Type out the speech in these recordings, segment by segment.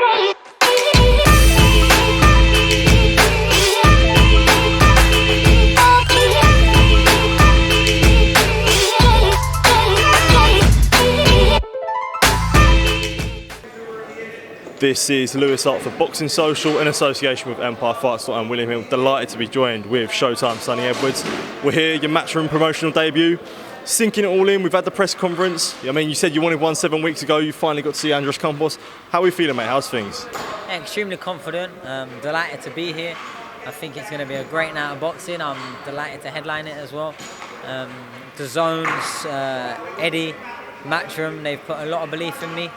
This is Lewis Hart for Boxing Social in association with Empire Fights. I'm William Hill, delighted to be joined with Showtime Sonny Edwards. We're here, your Matchroom promotional debut, sinking it all in. We've had the press conference. I mean, you said you wanted one 7 weeks ago. You finally got to see Andres Campos. How are you feeling, mate? How's things? Yeah, extremely confident. Delighted to be here. I think it's going to be a great night of boxing. I'm delighted to headline it as well. The Zones, Eddie, Matchroom, they've put a lot of belief in me.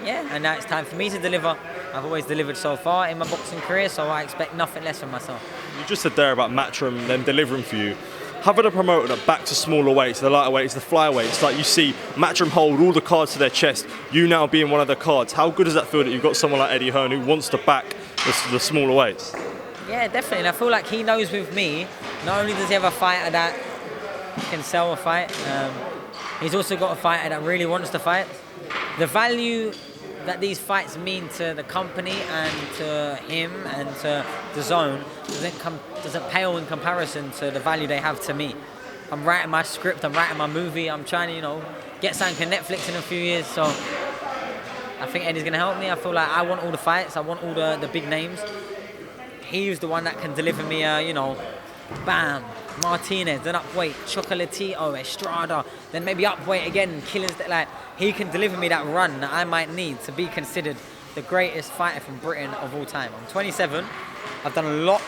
Yeah, and now it's time for me to deliver. I've always delivered so far in my boxing career, so I expect nothing less from myself. You just said there about Matchroom, them delivering for you. Having a promoter that back to smaller weights, the lighter weights, the flyweights, like you see Matchroom hold all the cards to their chest, you now being one of the cards. How good does that feel that you've got someone like Eddie Hearn who wants to back the smaller weights? Yeah, definitely. And I feel like he knows with me, not only does he have a fighter that can sell a fight, he's also got a fighter that really wants to fight. The value that these fights mean to the company and to him and to the Zone doesn't pale in comparison to the value they have to me. I'm writing my script, I'm writing my movie, I'm trying to, get something on Netflix in a few years, so I think Eddie's going to help me. I feel like I want all the fights, I want all the big names. He's the one that can deliver me bam, Martinez, then up weight, Chocolatito, Estrada, then maybe up weight again, killers that he can deliver me that run that I might need to be considered the greatest fighter from Britain of all time. I'm 27, I've done a lot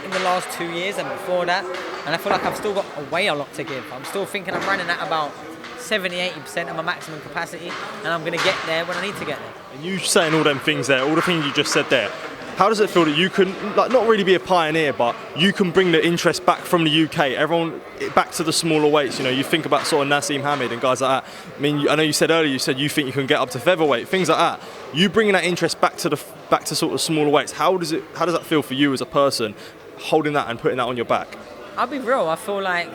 in the last 2 years and before that, and I feel like I've still got a lot to give. I'm still thinking I'm running at about 70-80% of my maximum capacity, and I'm going to get there when I need to get there. And you saying all them things there, all the things you just said there, how does it feel that you can, not really be a pioneer, but you can bring the interest back from the UK, everyone back to the smaller weights? You think about sort of Nassim Hamid and guys like that. I mean, I know you said earlier, you said you think you can get up to featherweight, things like that. You bringing that interest back to sort of smaller weights. How does that feel for you as a person, holding that and putting that on your back? I'll be real. I feel like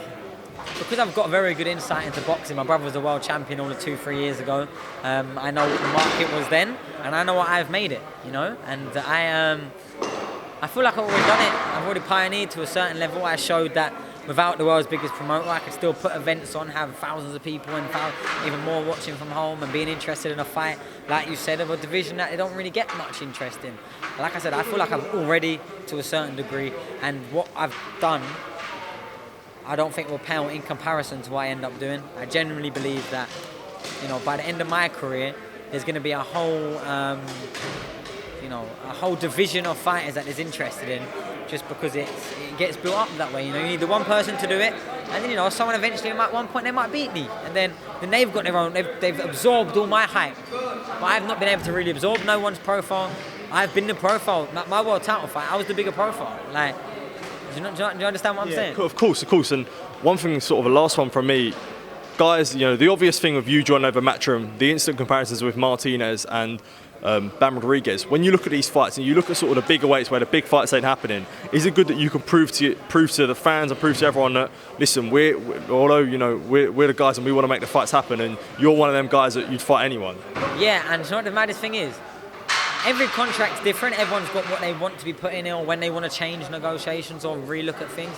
because I've got very good insight into boxing. My brother was a world champion all of 2-3 years ago. I know what the market was then, and I know what I've made it, and I feel like I've already done it. I've already pioneered to a certain level. I showed that without the world's biggest promoter, I could still put events on, have thousands of people and even more watching from home and being interested in a fight, like you said, of a division that they don't really get much interest in. Like I said, I feel like I'm already to a certain degree, and what I've done, I don't think will pale in comparison to what I end up doing. I genuinely believe that, by the end of my career, there's going to be a whole division of fighters that is interested in, just because it gets built up that way. You need the one person to do it, and then someone eventually at one point they might beat me, and then they've got their own. They've absorbed all my hype, but I've not been able to really absorb no one's profile. I've been the profile. My world title fight, I was the bigger profile. Do you understand what I'm saying? Of course. And one thing, sort of a last one from me, guys, the obvious thing of you joining over Matchroom, the instant comparisons with Martinez and Bam Rodriguez. When you look at these fights and you look at sort of the bigger weights where the big fights ain't happening, is it good that you can prove to the fans and prove to everyone that, listen, we're the guys and we want to make the fights happen, and you're one of them guys that you'd fight anyone? Yeah, and you know what the maddest thing is? Every contract's different. Everyone's got what they want to be put in or when they want to change negotiations or relook at things.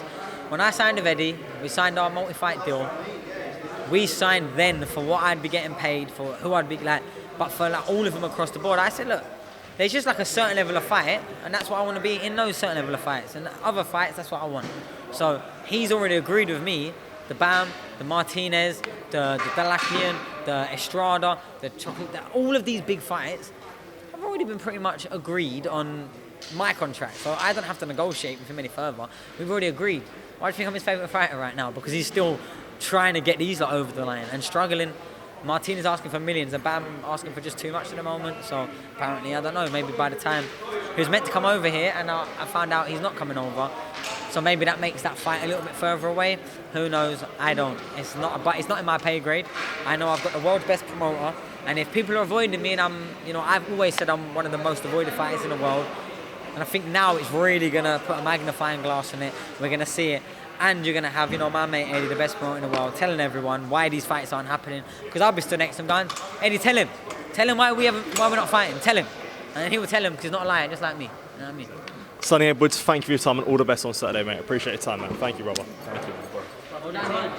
When I signed with Eddie, we signed our multi-fight deal. We signed then for what I'd be getting paid, for who I'd be but for all of them across the board. I said, look, there's just a certain level of fight, and that's what I want to be in those certain level of fights. And other fights, that's what I want. So he's already agreed with me. The Bam, the Martinez, the Dalakian, the Estrada, the Chocolate, all of these big fights, I've already been pretty much agreed on my contract, so I don't have to negotiate with him any further. We've already agreed. Why do you think I'm his favourite fighter right now? Because he's still trying to get these over the line and struggling. Martinez asking for millions and Bam asking for just too much at the moment. So apparently, I don't know, maybe by the time he was meant to come over here and I found out he's not coming over. So maybe that makes that fight a little bit further away. Who knows? I don't. It's not in my pay grade. I know I've got the world's best promoter. And if people are avoiding me, and I've always said I'm one of the most avoided fighters in the world, and I think now it's really gonna put a magnifying glass on it. We're gonna see it, and you're gonna have my mate Eddie, the best promoter in the world, telling everyone why these fights aren't happening. Because I'll be stood next to him going, Eddie, tell him Tell him why we're not fighting. Tell him. And he will tell him because he's not lying, just like me. You know what I mean? Sonny Edwards, thank you for your time and all the best on Saturday, mate. Appreciate your time, man. Thank you, brother. Thank you. Hold on.